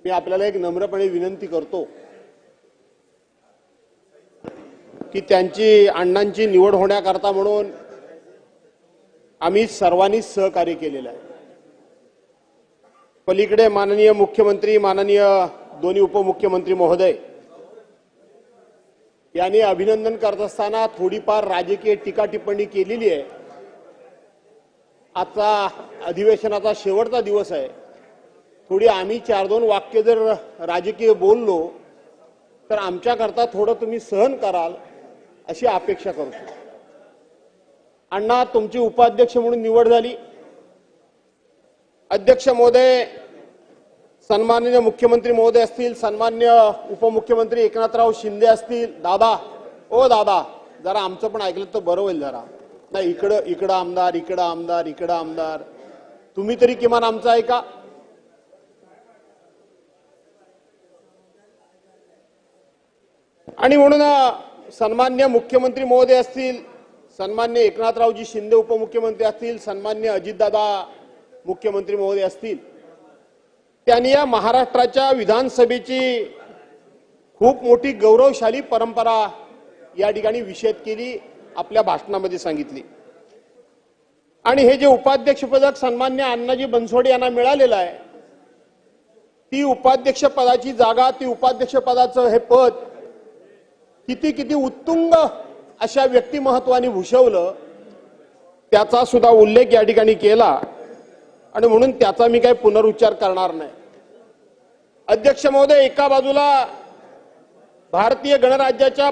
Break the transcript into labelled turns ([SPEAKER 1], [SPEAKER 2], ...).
[SPEAKER 1] मी आपल्याला एक नम्रपणे विनंती करतो की त्यांची अण्णांची निवड होण्याकरता म्हणून आम्ही सर्वांनी सहकार्य केलेलं आहे। पलीकडे माननीय मुख्यमंत्री, माननीय दोन्ही उपमुख्यमंत्री महोदय यांनी अभिनंदन करत असताना थोडीफार राजकीय टीका टिप्पणी केलेली आहे। आजचा अधिवेशनाचा शेवटचा दिवस आहे, थोडी आम्ही 4-2 वाक्य जर राजकीय बोललो तर आमच्याकरता थोडं तुम्ही सहन कराल अशी अपेक्षा करतो। अण्णा, तुमची उपाध्यक्ष म्हणून निवड झाली। अध्यक्ष महोदय, सन्माननीय मुख्यमंत्री महोदय असतील, सन्मान्य उपमुख्यमंत्री एकनाथराव शिंदे असतील, दादा ओ दादा जरा आमचं पण ऐकलं तर बरं होईल जरा। नाही इकडं आमदार, इकडं आमदार, इकडं आमदार, तुम्ही तरी किमान आमचं ऐका। आणि म्हणून सन्मान्य मुख्यमंत्री महोदय असतील, सन्मान्य एकनाथरावजी शिंदे उपमुख्यमंत्री असतील, सन्मान्य अजितदादा मुख्यमंत्री महोदय असतील, त्यांनी या महाराष्ट्राच्या विधानसभेची खूप मोठी गौरवशाली परंपरा या ठिकाणी विषद केली, आपल्या भाषणामध्ये सांगितली। आणि हे जे उपाध्यक्षपद सन्मान्य अण्णाजी बनसोडे यांना मिळालेलं आहे, ती उपाध्यक्षपदाची जागा, ती उपाध्यक्षपदाचं हे पद किती उत्तुंग अशा व्यक्तिमहत्वाने भूषवलं, त्याचा सुद्धा उल्लेख या ठिकाणी केला आणि म्हणून त्याचा मी काही पुनरुच्चार करणार नाही। अध्यक्ष महोदय, एका बाजूला भारतीय गणराज्याच्या